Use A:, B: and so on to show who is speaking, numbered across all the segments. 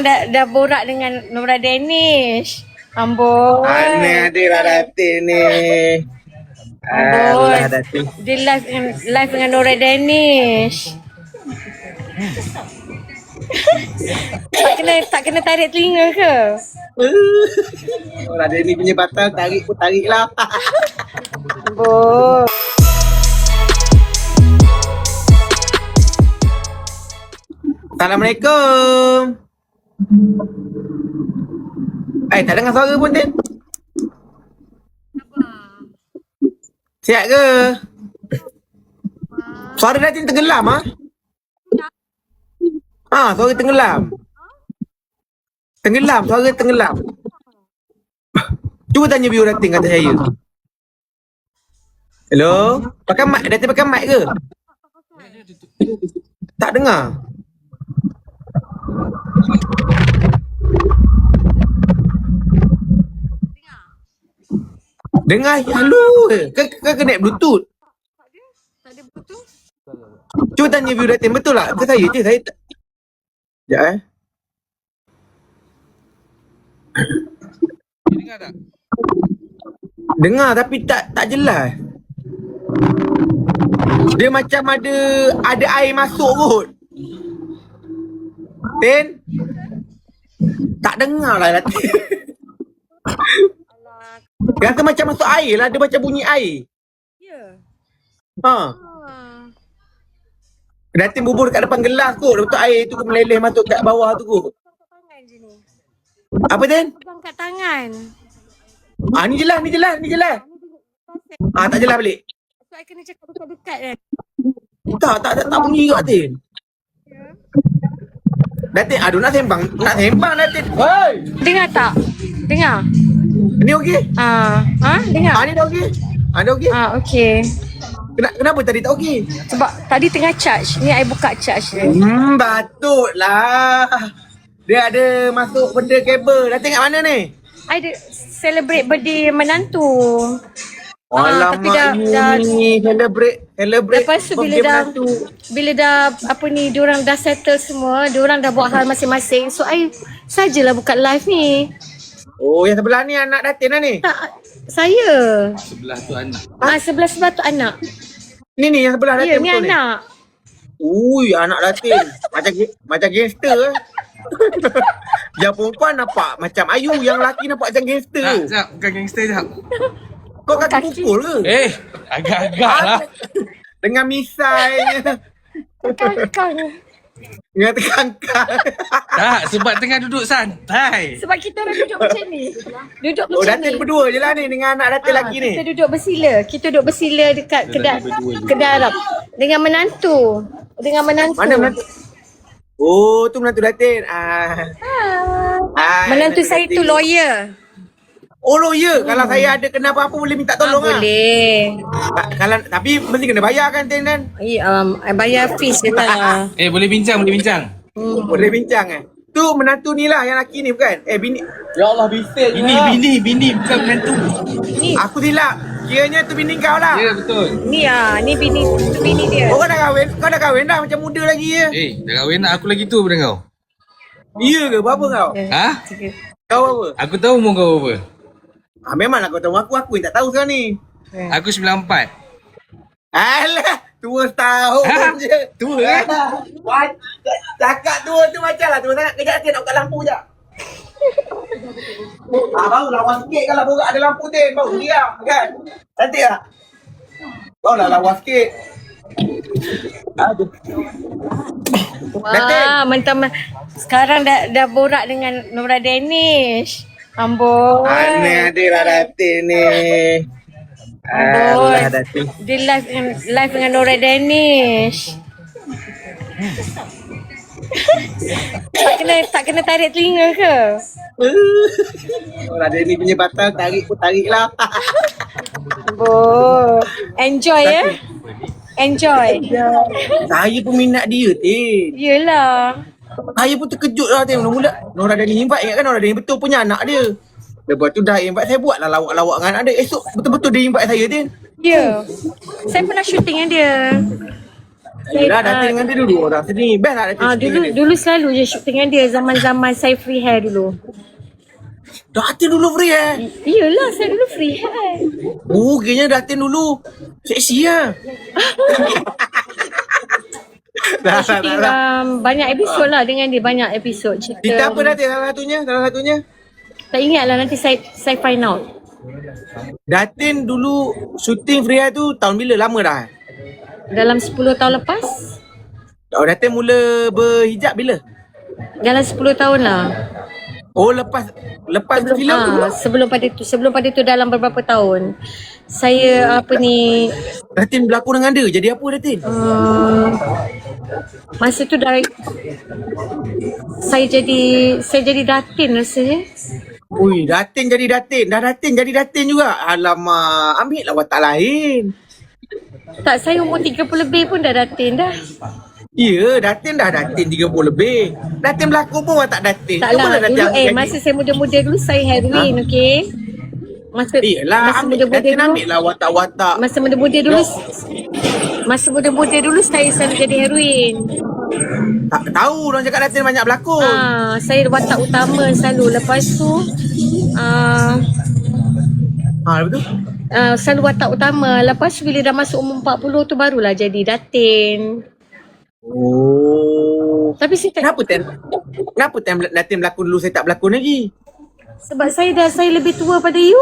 A: Dah borak dengan Nora Danish. Amboi.
B: Mana ada lah Datin ni.
A: Amboi.
B: Alah Datin.
A: Dia live dengan Nora Danish. tak kena tarik telinga ke?
B: Orang ada ni punya batal, tarik pun tarik lah.
A: Amboi.
B: Assalamualaikum. Tak dengar suara pun, Tin. Siap ke? Suara Datin tenggelam, ha? Suara tenggelam. Suara tenggelam. Cuba tanya view Datin kata saya. Hello? Pakai mic, Datin pakai mic ke? Tak dengar. Dengar halu ke? Kau connect Bluetooth?
A: Tak ada Bluetooth?
B: Cuba tanya view Datin, betul tak? Ke saya je? Saya tak... Sekejap
C: Dengar tak?
B: Dengar tapi tak jelas. Dia macam ada air masuk kot. Tin? Tak dengar lah Datin. Rasa macam masuk air lah. Dia macam bunyi air.
A: Ya.
B: Datin bubur kat depan gelas kot. Lepas tu air tu meleleh masuk kat bawah tu kot.
A: Tangan je ni.
B: Apa Tin?
A: Pegang kat tangan.
B: Ni jelas. Tak jelas balik.
A: So, I kena cakap dekat-dekat kan?
B: Tak bunyi kat Tin. Datin, aduh nak sembang Datin. Hei!
A: Dengar tak? Dengar?
B: Ni okey?
A: Dengar?
B: Ni dah okey? Dah okey?
A: Okey.
B: Kenapa tadi tak okey?
A: Sebab tadi tengah charge. Ni I buka charge dia.
B: Patutlah. Dia ada masuk benda kabel. Datin kat mana ni?
A: I celebrate birthday menantu.
B: Alamak,
A: tapi dah
B: ni celebrate
A: lepas tu bila dah apa ni, diorang dah settle semua, diorang dah buat hal masing-masing. So I sajalah buka live ni.
B: Oh, yang sebelah ni anak Datin lah ni?
A: Tak, saya.
C: Sebelah tu anak.
A: Sebelah tu anak.
B: Ni yang sebelah Datin
A: Ya, ni
B: betul ni?
A: anak.
B: Ui, anak Datin. macam gangster. Yang perempuan nampak macam Ayu, yang lelaki nampak macam gangster.
C: Sekejap, bukan gangster sekejap.
B: Kau kaki pukul ke?
C: Agak-agak lah.
B: Dengan misai.
A: Kangkang.
B: Dengan tekangkang.
C: Tak, sebab tengah duduk santai.
A: Sebab kita orang duduk macam ni. Duduk macam
B: Datin
A: ni.
B: berdua je lah ni dengan anak Datin lelaki ni.
A: Kita duduk bersila. Kita duduk bersila dekat kedai Arab. Dengan menantu.
B: Mana menantu? Oh, tu menantu Datin.
A: Menantu saya tu lawyer.
B: Oh, lawyer. Kalau saya ada kena apa-apa boleh minta tolong lah.
A: Boleh.
B: Tapi mesti kena bayar kan, Tin kan?
A: Bayar fees je lah.
C: Boleh bincang.
B: Boleh bincang Tu menantu ni lah yang lelaki ni bukan? Bini. Ya Allah, bising.
C: Bini bukan menantu.
B: Aku silap. Kiranya tu bini kau lah.
C: Ya, betul.
A: Ni bini, tu bini dia.
B: Oh, kau dah kahwin dah macam muda lagi ya?
C: Dah kahwin nak aku lagi tu pada kau.
B: Iya ke? Berapa kau? Kau berapa?
C: Aku tahu umur kau berapa.
B: Memanglah kau tahu aku yang tak tahu sekarang ni.
C: Aku 94.
B: Alah, tua setahun je.
C: Tua kan?
B: Cakap tua tu macam lah tua sangat. Kejap Tin, nak buka lampu je. Baru lawa sikit kalau borak ada lampu Tin. Baru diam kan? Cantik tak? Baru lah lawa sikit. Aduh.
A: Wah, mentang sekarang dah borak dengan Nora Danish. Amboi.
B: Mana ada lah Datin ni.
A: Amboi.
B: Datin.
A: Dia live dengan Nora Danish. tak kena tarik telinga ke?
B: Orang ada ni punya batal, tarik pun tarik lah.
A: Amboi. Enjoy ya. Enjoy.
B: Saya pun minat dia, Tin.
A: Yelah.
B: Saya pun terkejut lah, Tin. Mula-mula Nora Dani invite, ingat kan Nora Dani betul punya anak dia. Lepas tu dah invite saya, buatlah lawak-lawak dengan anak dia. Esok betul-betul dia invite saya, Tin.
A: Ya. Saya pernah syuting dengan dia.
B: Yelah, Datin dengan dia dulu orang sini. Best tak Datin shooting dengan dia?
A: Dulu selalu je shoot dengan dia zaman-zaman saya free hair dulu.
B: Datin dulu free
A: Iyalah, saya dulu free hair.
B: Oh, kayaknya Datin dulu seksi lah. Dah,
A: Shooting banyak episod lah dengan dia, banyak episod cerita.
B: Cerita apa Datin salah satunya?
A: Tak ingat lah, nanti saya find out.
B: Datin dulu shooting free hair tu tahun bila? Lama dah?
A: Dalam 10 tahun lepas.
B: Oh, Datin mula berhijab bila?
A: Dalam 10 tahun lah.
B: Oh, lepas filem tu pula?
A: Sebelum pada tu dalam beberapa tahun. Saya
B: Datin berlakon dengan dia. Jadi apa Datin?
A: Masa tu saya jadi Datin rasanya.
B: Ui, Datin jadi Datin. Dah Datin jadi Datin juga. Alamak, ambil lah watak lain.
A: Tak, saya umur 30 lebih pun dah Datin dah.
B: Ya, Datin dah Datin 30 lebih. Datin berlakon pun watak Datin.
A: Tak lah,
B: Datin
A: dulu
B: ambil jadi?
A: masa saya muda-muda dulu saya heroin, okey? Masa
B: Datin ambil lah watak-watak.
A: Masa muda-muda dulu saya selalu jadi heroin.
B: Tak tahu orang cakap Datin banyak berlakon.
A: Saya watak utama selalu. Lepas tu
B: Betul?
A: selalu watak utama. Lepas bila dah masuk umur 40 tu barulah jadi Datin.
B: Oh.
A: Tapi saya tak,
B: Kenapa Datin berlakon dulu saya tak berlakon lagi?
A: sebab saya lebih tua pada you.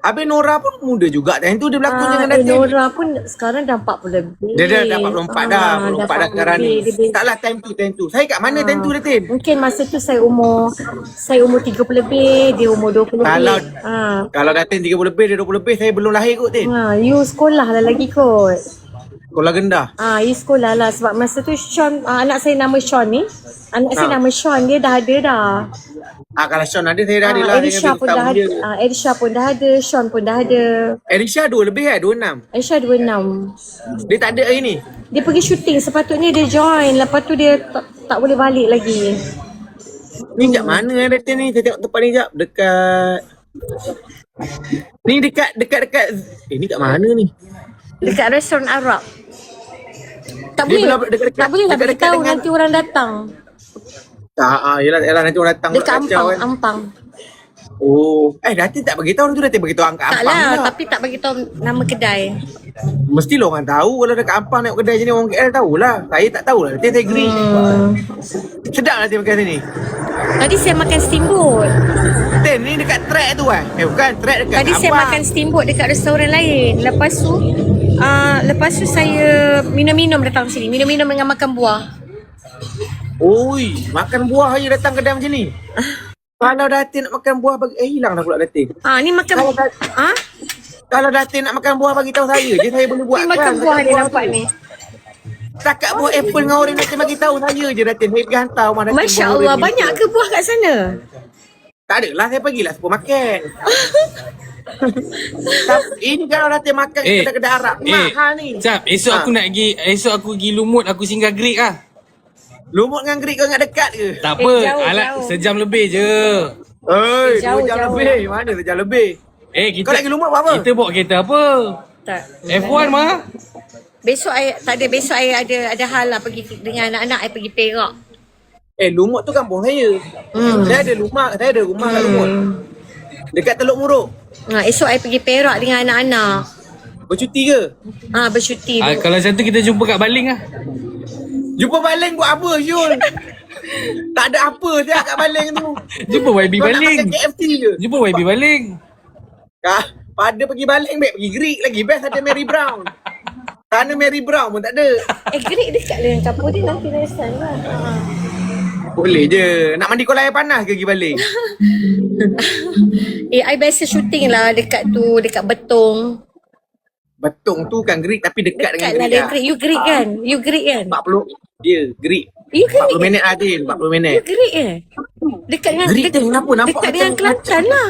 B: Habis Nora pun muda juga. Time tu dia berlakon dengan Datin.
A: Nora pun sekarang dah 40 lebih.
B: Dia dah 44 dah. 44 dah sekarang ni. Taklah time tu. Saya kat mana time tu Datin?
A: Mungkin masa tu saya umur 30 lebih, dia umur 20 lebih.
B: Kalau Datin 30 lebih, dia 20 lebih, saya belum lahir kot Tin.
A: You sekolah lah lagi kot.
B: Sekolah rendah.
A: You sekolah lah sebab masa tu Sean, anak saya nama Sean ni. Anak saya nama Sean, dia dah ada dah.
B: Kalau Sean ada, saya dah ada lah.
A: Erisha pun dah ada. Erisha pun dah ada, Sean pun dah ada.
B: Erisha 2 lebih 26.
A: Erisha 26.
B: Dia tak ada hari ni.
A: Dia pergi syuting, sepatutnya dia join. Lepas tu dia tak boleh balik lagi.
B: Ni kat mana Datin ni? Saya tengok tempat ni sekejap. Ni dekat. Ni kat mana ni?
A: Dekat restoran Arab. Tak
B: Dia
A: boleh.
B: dekat-
A: Tak boleh lah
B: dekat-
A: beritahu
B: dengan-
A: nanti orang datang.
B: Yelah nanti orang datang.
A: Dekat
B: nak kacau, kan.
A: Ampang.
B: Oh. Datin tak beritahu orang tu. Datin beritahu angkat
A: Tak
B: Ampang
A: lah,
B: pula.
A: tapi tak bagi tahu nama kedai.
B: Mestilah orang tahu. Kalau dekat Ampang nak kedai sini, orang KL tahulah. Saya tak tahulah. Datin saya agree. Sedap lah Datin makan sini.
A: Tadi saya makan steamboat.
B: Datin ni dekat track tu kan? Bukan track dekat
A: Tadi saya
B: Ampang.
A: makan steamboat dekat restoran lain. Lepas tu saya minum-minum datang sini. Minum-minum dengan makan buah.
B: Oi, makan buah aja datang kedai macam ni. Kalau Datin nak makan buah bagi hilang dah pula Datin.
A: Ni makan
B: Kalau Datin nak makan buah bagi tahu saya je, saya boleh buat.
A: Ni makan buah dia nampak ni.
B: Takat buah apple dengan orange Datin bagi tahu saya je Datin. Saya pergi hantar rumah Datin.
A: Masya Allah, banyak ke buah kat sana?
B: Tak adalah, saya pergilah supermarket. Ini kalau Datin makan kedai-kedai Arab mahal ni.
C: Cap, esok aku pergi Lumut, aku singgah Greek lah.
B: Lumut dengan Greek kau ingat dekat ke?
C: Tak apa,
A: jauh.
C: sejam lebih je.
B: Jauh
A: jauh.
B: lebih. Mana sejam lebih? Kau nak pergi Lumut buat apa?
C: Kita bawa kereta apa?
A: Tak.
C: F1 mah.
A: Besok saya ada hal lah pergi dengan anak-anak saya pergi Perak.
B: Lumut tu kampung saya. Saya ada rumah kat Lumut. Dekat Teluk Muruk.
A: Esok saya pergi Perak dengan anak-anak.
B: Bercuti ke?
A: Bercuti.
C: Kalau macam tu kita jumpa kat Baling lah.
B: Jumpa Baling buat apa Syul? Tak ada apa saya kat Baling tu.
C: Jumpa YB
B: Kau nak
C: Baling.
B: makan KFC je.
C: Jumpa YB Baling.
B: Pada pergi Baling baik pergi Greek lagi. Best ada Mary Brown. Sana Mary Brown pun tak ada.
A: Greek dekat dengan kampung dia nanti resan lah.
B: Boleh je. Nak mandi kolam air panas ke pergi Baling?
A: I biasa syuting lah dekat Betong.
B: Betong tu kan Greek tapi dekat dengan
A: Dekat lah
B: Greek
A: Greek. You Greek kan? You Greek kan?
B: 40. Dia Greek.
A: You Greek
B: 40 minit Adil. 40 minit.
A: You Greek Dekat dengan
B: Greek tu kenapa nampak
A: dekat dengan Kelantan lah.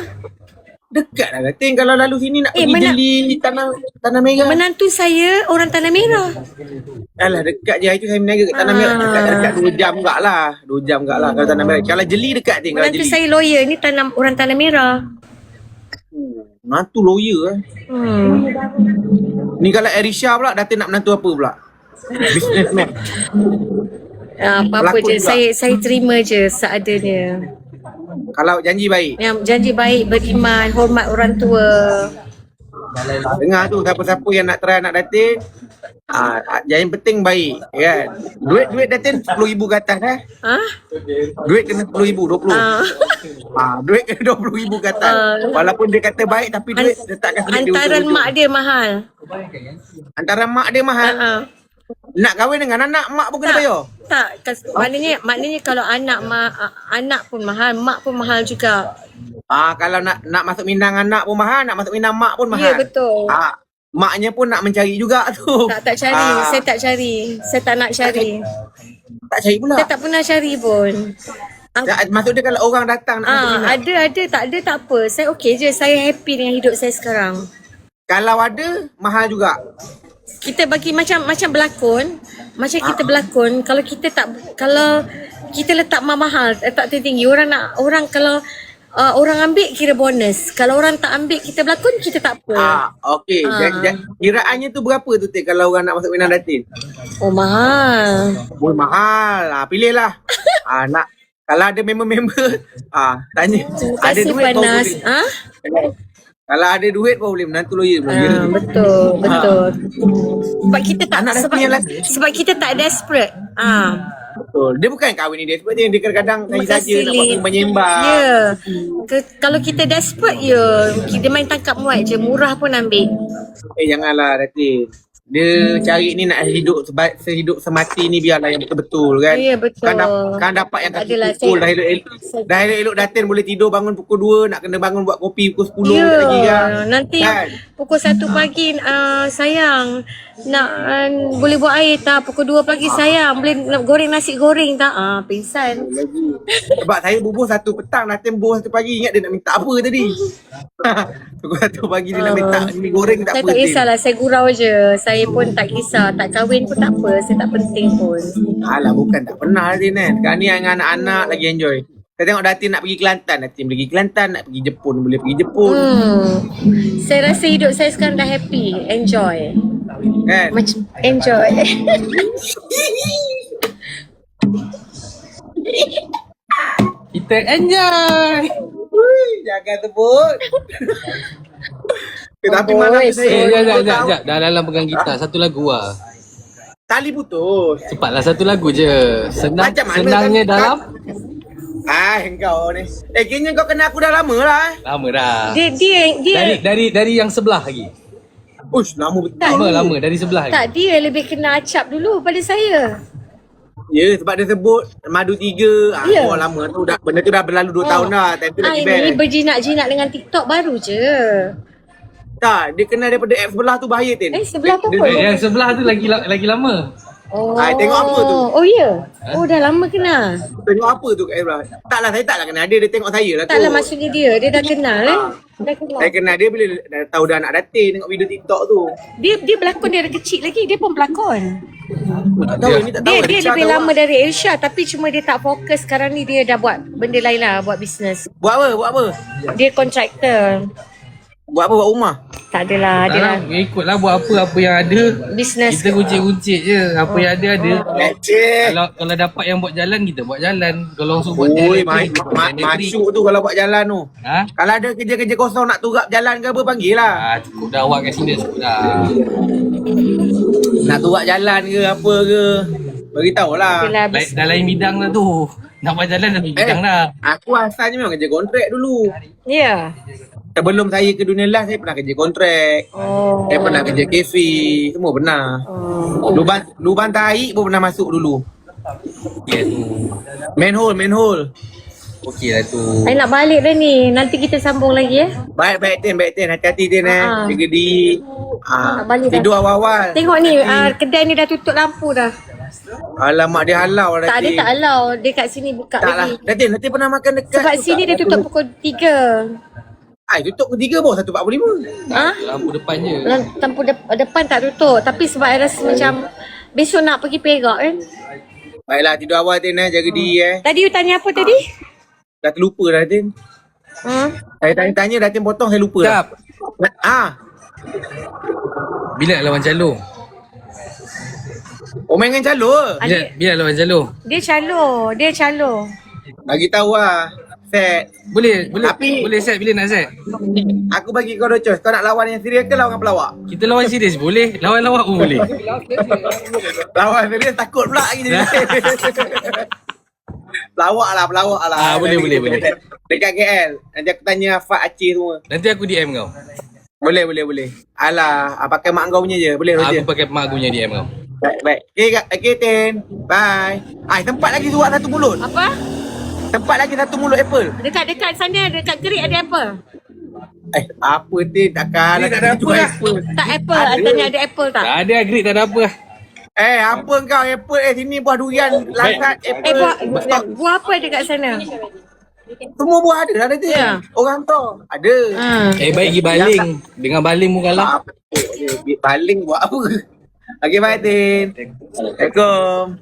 B: Dekat lah Datin. Kalau lalu sini nak pergi jeli Tanah Merah.
A: Menantu saya orang Tanah Merah.
B: Alah dekat je. Itu saya meniaga kat Tanah Merah. Dekat 2 jam enggak lah. 2 jam enggak lah kalau Tanah Merah. Kalau jeli dekat Tin. Kalau
A: Menantu
B: jeli.
A: saya lawyer ni orang Tanah Merah.
B: Menantu lawyer . Ni kalau Erisha pula Datin nak menantu apa pula? Businessman.
A: Apa-apa
B: Pelakon
A: je.
B: juga.
A: Saya terima je seadanya.
B: Kalau janji baik.
A: Yang janji baik, beriman, hormat orang tua.
B: Dengar tu siapa-siapa yang nak try anak datin. Yang penting baik kan. Duit datin 10,000 ke atas
A: Ha?
B: Duit kena 10,000, 20. Duit kena 20,000 ke atas. Walaupun dia kata baik tapi duit letakkan sedikit di
A: Antaran
B: hujung-hujung.
A: mak dia mahal.
B: Antara mak dia mahal. Nak kahwin dengan anak mak pun kena bayar.
A: Maknanya kalau anak pun mahal, mak pun mahal juga.
B: Kalau nak masuk Minang anak pun mahal, nak masuk Minang mak pun mahal.
A: Ya, betul.
B: Maknya pun nak mencari juga tu.
A: Tak cari. Saya tak cari. Saya tak nak cari.
B: Tak cari pula.
A: Saya tak pernah cari pun.
B: Maksud dia kalau orang datang nak masuk Minang.
A: Ada, tak ada tak apa. Saya okey je. Saya happy dengan hidup saya sekarang.
B: Kalau ada, mahal juga.
A: Kita bagi macam berlakon, macam kita berlakon, kalau kita letak mahal, letak tinggi, orang kalau orang ambil kira bonus. Kalau orang tak ambil kita berlakon, kita tak apa.
B: Okey. Kiraannya tu berapa tu Teh kalau orang nak masuk Minang datin?
A: Oh, mahal.
B: Mahal. Pilihlah. Nak kalau ada member-member, tanya.
A: Terima
B: Ada
A: kasih
B: duit kau
A: Panas.
B: boleh. Kalau ada duit kau boleh menantu lawyer.
A: Betul. Sebab kita tak
B: Anak datin yang lelaki.
A: sebab kita tak desperate.
B: Betul. Dia bukan kahwin ni dia. Sebab dia kadang-kadang
A: Terima
B: saja
A: kasih,
B: nak buat
A: Lin.
B: menyembah.
A: Ya. Kalau kita desperate kita main tangkap muat je, murah pun ambil.
B: Janganlah Datin. Dia cari ni nak sehidup semati ni biarlah yang betul-betul kan.
A: Ya, betul.
B: Kan dapat yang kaki
A: Adalah,
B: pukul
A: saya-
B: dah elok Datin boleh tidur bangun pukul 2, nak kena bangun buat kopi pukul 10
A: Ya,
B: lagi kan.
A: nanti
B: Kan?
A: pukul 1 pagi sayang nak boleh buat air tak? Pukul 2 pagi sayang boleh nak goreng nasi goreng tak? Pingsan.
B: Sebab saya bubuh 1 petang, Datin bubuh 1 pagi. Ingat dia nak minta apa tadi. Pukul 1 pagi dia nak minta mi goreng tak
A: Saya
B: apa.
A: tak
B: Tin.
A: kisahlah, saya gurau je. Saya pun tak kisah, tak kahwin pun tak apa. Saya tak penting pun.
B: Alah bukan tak pernah Datin kan. Sekarang ni dengan anak-anak lagi enjoy. Saya tengok Datin nak pergi Kelantan, Datin pergi Kelantan, nak pergi Jepun boleh pergi Jepun.
A: Saya rasa hidup saya sekarang dah happy. Enjoy.
B: Kan?
A: Macam enjoy.
C: Kita enjoy.
B: Jangan sebut. Tapi
A: Oh,
B: malam
A: boy,
B: tu saya
C: Sekejap. Dah dalam pegang gitar. Satu lagu lah.
B: tali putus.
C: Cepatlah satu lagu je.
B: Macam mana
C: Senangnya
B: kan-
C: dalam.
B: Kau ni. Kayaknya kau kenal aku dah lama lah.
C: Lama dah.
A: Dia
C: Dari yang sebelah lagi.
B: Ush, lama betul.
C: Lama dari sebelah lagi.
A: tak, dia lebih kena acap dulu pada saya.
B: Ya, sebab dia sebut Madu 3.
A: Ya.
B: Oh, lama tu dah. Benda tu dah berlalu 2 tahun dah. Time tu lagi
A: Ini
B: best.
A: berjinak-jinak dengan TikTok baru je.
B: Tak, dia kenal daripada app sebelah tu bahaya Tin.
A: Sebelah tu
B: Dia-
A: apa?
C: Yang sebelah tu lagi lama.
A: Oh.
B: tengok apa tu?
A: Oh ya. Oh dah lama kenal.
B: Tengok apa tu kat sebelah. Taklah, saya taklah kenal dia. Dia tengok saya lah tu.
A: Taklah maksudnya dia dah kenal Dah kenal.
B: Saya kenal dia bila dah tahu dah anak datin tengok video TikTok tu.
A: Dia berlakon dari kecil lagi, dia pun berlakon.
B: Tak tahu ni tak tahu.
A: Dia
B: Richard
A: lebih
B: tahu
A: lama
B: lah.
A: dari Elsha tapi cuma dia tak fokus sekarang ni, dia dah buat benda lain lah, buat bisnes.
B: Buat apa?
A: Dia kontraktor.
B: Buat rumah?
A: Tak adalah, dia lah
C: Ikutlah buat apa yang ada.
A: bisnes.
C: Kita kuncit-kuncit je. Apa yang ada.
B: Cik.
C: Kalau dapat yang buat jalan, kita buat jalan. Kalau orang suruh buat
B: Oi,
C: elektrik,
B: masuk tu kalau buat jalan tu.
C: Ha?
B: Kalau ada kerja-kerja kosong nak turap jalan ke apa, panggil lah.
C: Cukup dah awak kat sini cukup dah.
B: Nak turap jalan ke apa ke, beritahu lah.
A: Itulah
C: Dah lain bidang dah tu. Nak buat jalan dah bidang dah.
B: Aku asalnya memang kerja kontrak dulu.
A: Ya.
B: Sebelum saya ke dunia lah, saya pernah kerja kontrak.
A: Oh.
B: Saya pernah kerja kafe, semua pernah. Lubang tahi pun pernah masuk dulu.
C: Ya tu.
B: Manhole.
C: Okey lah tu.
A: Saya nak balik dah ni. Nanti kita sambung lagi ya.
B: Baik Tin. Hati-hati Tin Jaga diri.
A: Nak balik dah.
B: Tidur awal-awal.
A: Tengok ni, kedai ni dah tutup lampu dah.
B: Alamak, dia halau lah
A: Tak ada,
B: Tin.
A: tak alau. Dia kat sini buka
B: Tak lah.
A: lagi.
B: Nanti pernah makan dekat.
A: Sebab
B: tu
A: sini
B: tak?
A: dia tutup pukul 3.
B: Tutup ke 3 bawah 1.45.
C: Lampu depan je.
A: Lampu depan tak tutup. Tapi sebab I rasa macam besok nak pergi Perak kan.
B: Baiklah, tidur awal Tin jaga diri
A: Tadi you tanya apa tadi?
B: Dah terlupa dah Tin. Saya tanya dah Tin potong, saya lupa dah.
C: Jap.
B: Ah,
C: Bila nak lawan calung?
B: Oh main dengan calon.
C: Biar lawan Jalo.
A: Dia calo.
B: Bagi tahu lah. Set.
C: Boleh
B: Tapi-
C: boleh set bila nak set.
B: Aku bagi kau 2 choice. Kau nak lawan yang serius ke lawan dengan pelawak?
C: Kita lawan serius boleh, lawan lawak pun boleh.
B: Lawan serius takut pula lagi jadi. Pelawak lah.
C: Boleh.
B: Dekat KL. Nanti aku tanya Fat, Aceh semua.
C: Nanti aku DM kau.
B: Boleh. Alah, pakai mak kau punya je. Boleh Roger.
C: Aku pakai mak aku punya DM kau.
B: Baik. Okay, Tin. Bye. Tempat lagi surat satu mulut.
A: Apa?
B: Tempat lagi satu mulut apple.
A: Dekat sana, dekat gerik ada apa?
B: Apa Tin? Takkan
C: Ni tak ada
B: jual
C: apa lah.
B: apple.
A: Tak apple, tanya ada apple tak?
C: Tak ada agrik, tak ada apa.
B: Apa kau apple? Sini buah durian. Lasat apple.
A: Buah apa dekat sana?
B: Semua buah ada lah Tin.
A: Ya.
B: Orang tu ada.
C: Baik pergi baling. Dengan baling pun kalah.
B: Apa? Baling buat apa? Okay, bye Tin. Assalamualaikum.